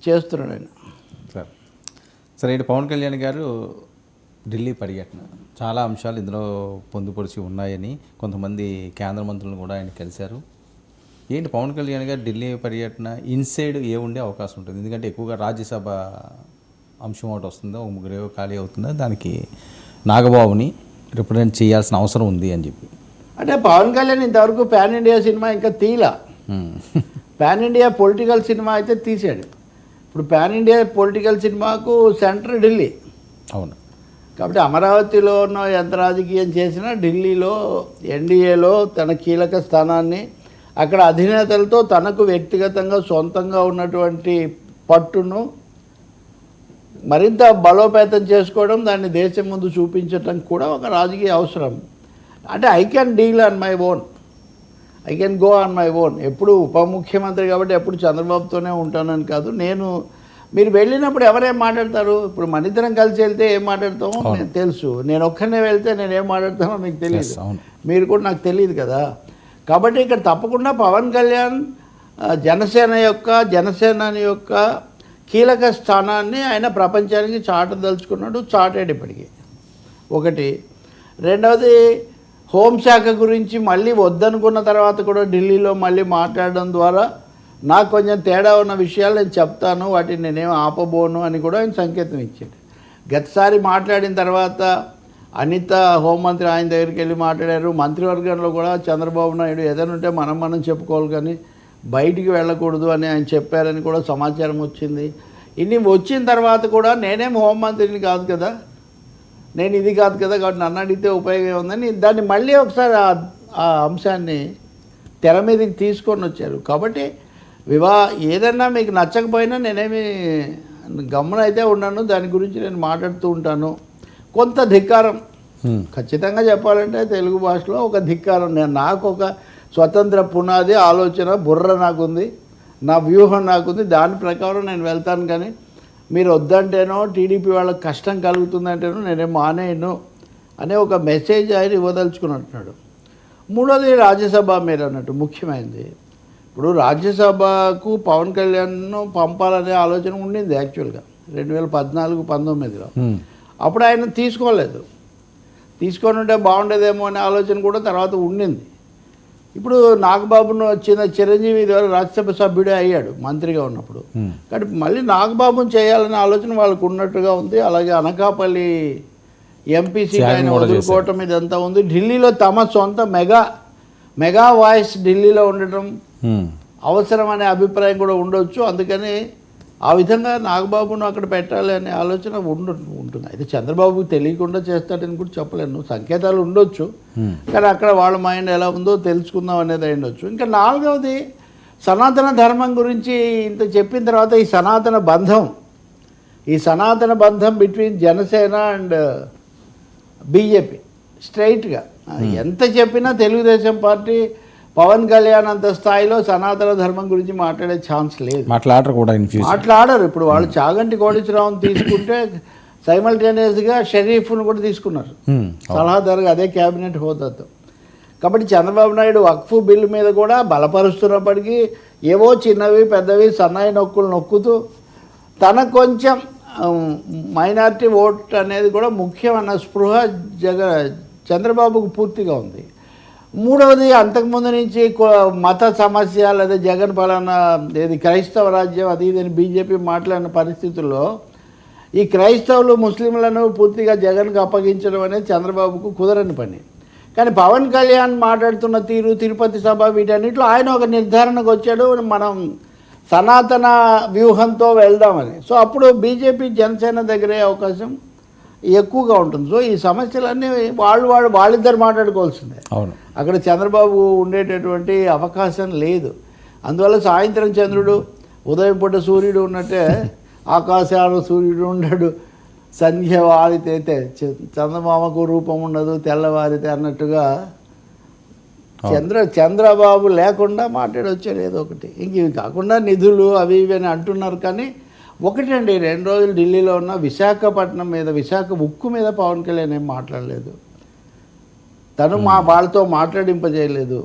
చేస్తున్నాడు ఆయన. సరే, ఇటు పవన్ కళ్యాణ్ గారు ఢిల్లీ పర్యటన చాలా అంశాలు ఇందులో పొందుపరిచి ఉన్నాయని కొంతమంది కేంద్ర మంత్రులను కూడా ఆయన కలిశారు. ఏంటి పవన్ కళ్యాణ్ గారు ఢిల్లీ పర్యటన ఇన్సైడ్ ఉండే అవకాశం ఉంటుంది? ఎందుకంటే ఎక్కువగా రాజ్యసభ అంశం ఒకటి వస్తుందో, ఒక ముగ్గురు ఖాళీ అవుతుందో, దానికి నాగబాబుని రిప్రజెంట్ చేయాల్సిన అవసరం ఉంది అని చెప్పి. అంటే పవన్ కళ్యాణ్ ఇంతవరకు పాన్ ఇండియా సినిమా ఇంకా తీలా. పాన్ ఇండియా పొలిటికల్ సినిమా అయితే తీసాడు. ఇప్పుడు పాన్ ఇండియా పొలిటికల్ సినిమాకు సెంటర్ ఢిల్లీ. అవును. కాబట్టి అమరావతిలో ఉన్న ఎంత రాజకీయం చేసినా ఢిల్లీలో ఎన్డీఏలో తన కీలక స్థానాన్ని, అక్కడ అధినేతలతో తనకు వ్యక్తిగతంగా సొంతంగా ఉన్నటువంటి పట్టును మరింత బలోపేతం చేసుకోవడం, దాన్ని దేశం ముందు చూపించడం కూడా ఒక రాజకీయ అవసరం. అంటే I can deal on my own, I can go on my own. ఎప్పుడు ఉప ముఖ్యమంత్రి కాబట్టి ఎప్పుడు చంద్రబాబుతోనే ఉంటానని కాదు. మీరు వెళ్ళినప్పుడు ఎవరేం మాట్లాడతారు? ఇప్పుడు మన ఇద్దరం కలిసి వెళ్తే ఏం మాట్లాడతామో నేను తెలుసు. నేను ఒక్కనే వెళ్తే నేను ఏం మాట్లాడతానో మీకు తెలియదు, మీరు కూడా నాకు తెలియదు కదా. కాబట్టి ఇక్కడ తప్పకుండా పవన్ కళ్యాణ్ జనసేన యొక్క కీలక స్థానాన్ని ఆయన ప్రపంచానికి చాటదలుచుకున్నాడు, చాటాడు ఇప్పటికీ. ఒకటి. రెండవది, హోంశాఖ గురించి మళ్ళీ వద్దనుకున్న తర్వాత కూడా ఢిల్లీలో మళ్ళీ మాట్లాడడం ద్వారా నాకు కొంచెం తేడా ఉన్న విషయాలు నేను చెప్తాను, వాటిని నేనేం ఆపబోను అని కూడా ఆయన సంకేతం ఇచ్చాడు. గతసారి మాట్లాడిన తర్వాత అనిత హోంమంత్రి ఆయన దగ్గరికి వెళ్ళి మాట్లాడారు. మంత్రివర్గంలో కూడా చంద్రబాబు నాయుడు ఏదైనా ఉంటే మనం చెప్పుకోవాలి కానీ బయటికి వెళ్ళకూడదు అని ఆయన చెప్పారని కూడా సమాచారం వచ్చింది. ఇన్ని వచ్చిన తర్వాత కూడా నేనేం హోంమంత్రిని కాదు కదా, నేను ఇది కాదు కదా, కాబట్టి నన్ను అడిగితే ఉపయోగం ఉందని దాన్ని మళ్ళీ ఒకసారి ఆ అంశాన్ని తెర మీదకి తీసుకొని వచ్చారు. కాబట్టి ఏదన్నా మీకు నచ్చకపోయినా నేనేమి గమ్మున అయితే ఉన్నాను, దాని గురించి నేను మాట్లాడుతూ ఉంటాను. కొంత ధిక్కారం ఖచ్చితంగా చెప్పాలంటే తెలుగు భాషలో ఒక ధిక్కారం. నాకు ఒక స్వతంత్ర పునాది ఆలోచన బుర్ర నాకుంది, నా వ్యూహం నాకుంది, దాని ప్రకారం నేను వెళ్తాను. కానీ మీరు వద్దంటేనో టీడీపీ వాళ్ళకి కష్టం కలుగుతుందంటేనో నేనేం మానేయను అనే ఒక మెసేజ్ ఆయన ఇవ్వదలుచుకున్నట్టున్నాడు. మూడోది రాజ్యసభ మీరు అన్నట్టు ముఖ్యమైనది. ఇప్పుడు రాజ్యసభకు పవన్ కళ్యాణ్ను పంపాలనే ఆలోచన ఉండింది యాక్చువల్గా 2014-19లో. అప్పుడు ఆయన తీసుకోలేదు. తీసుకొని ఉంటే బాగుండేదేమో అనే ఆలోచన కూడా తర్వాత ఉండింది. ఇప్పుడు నాగబాబును వచ్చిన చిరంజీవి ద్వారా రాజ్యసభ సభ్యుడే అయ్యాడు మంత్రిగా ఉన్నప్పుడు. కాబట్టి మళ్ళీ నాగబాబును చేయాలనే ఆలోచన వాళ్ళకు ఉన్నట్టుగా ఉంది. అలాగే అనకాపల్లి ఎంపీ సీట్ ఆయన వదులుకోవటం ఇదంతా ఉంది. ఢిల్లీలో తమ సొంత మెగా వాయిస్ ఢిల్లీలో ఉండటం అవసరం అనే అభిప్రాయం కూడా ఉండొచ్చు. అందుకని ఆ విధంగా నాగబాబును అక్కడ పెట్టాలి అనే ఆలోచన ఉంటుంది. అయితే చంద్రబాబు తెలియకుండా చేస్తాడని కూడా చెప్పలేను, సంకేతాలు ఉండొచ్చు. కానీ అక్కడ వాళ్ళ మైండ్ ఎలా ఉందో తెలుసుకుందాం అనేది ఉండొచ్చు. ఇంకా నాలుగవది, సనాతన ధర్మం గురించి ఇంత చెప్పిన తర్వాత ఈ సనాతన బంధం బిట్వీన్ జనసేన అండ్ బీజేపీ స్ట్రైట్గా ఎంత చెప్పినా తెలుగుదేశం పార్టీ పవన్ కళ్యాణ్ అంత స్థాయిలో సనాతన ధర్మం గురించి మాట్లాడే ఛాన్స్ లేదు. మాట్లాడరు. ఇప్పుడు వాళ్ళు చాగంటి కోటేశ్వరరావుని తీసుకుంటే సైమల్టేనియస్గా షరీఫ్ను కూడా తీసుకున్నారు సలహాదారుగా, అదే క్యాబినెట్ హోదాతో. కాబట్టి చంద్రబాబు నాయుడు వక్ఫ్ బిల్లు మీద కూడా బలపరుస్తున్నప్పటికీ ఏవో చిన్నవి పెద్దవి సన్నాయి నొక్కులు నొక్కుతూ తనకు కొంచెం మైనారిటీ ఓట్ అనేది కూడా ముఖ్యమన్న స్పృహ చంద్రబాబుకు పూర్తిగా ఉంది. మూడవది, అంతకుముందు నుంచి మత సమస్య లేదా జగన్ పాలన ఏది క్రైస్తవ రాజ్యం అది ఇదని బీజేపీ మాట్లాడిన పరిస్థితుల్లో ఈ క్రైస్తవులు ముస్లింలను పూర్తిగా జగన్కు అప్పగించడం అనేది చంద్రబాబుకు కుదరని పని. కానీ పవన్ కళ్యాణ్ మాట్లాడుతున్న తీరు, తిరుపతి సభ, వీటన్నిటిలో ఆయన ఒక నిర్ధారణకు వచ్చాడు, మనం సనాతన వ్యూహంతో వెళ్దామని. సో అప్పుడు బీజేపీ జనసేన దగ్గరే అవకాశం ఎక్కువగా ఉంటుంది. సో ఈ సమస్యలన్నీ వాళ్ళిద్దరు మాట్లాడుకోవాల్సిందే. అవును, అక్కడ చంద్రబాబు ఉండేటటువంటి అవకాశం లేదు. అందువల్ల సాయంత్రం చంద్రుడు, ఉదయం పూట సూర్యుడు ఉన్నట్టే ఆకాశాలు సూర్యుడు ఉండడు, సంధ్య వారితే చంద్రమామకు రూపం ఉండదు తెల్లవారితే అన్నట్టుగా చంద్రబాబు లేకుండా మాట్లాడొచ్చాడు ఏదో ఒకటి. ఇంక ఇవి కాకుండా నిధులు అవి ఇవి అని అంటున్నారు. కానీ ఒకటండి, 2 రోజులు ఢిల్లీలో ఉన్న విశాఖపట్నం మీద, విశాఖ ఉక్కు మీద పవన్ కళ్యాణ్ ఏం మాట్లాడలేదు. తను వాళ్ళతో మాట్లాడింపజేయలేదు.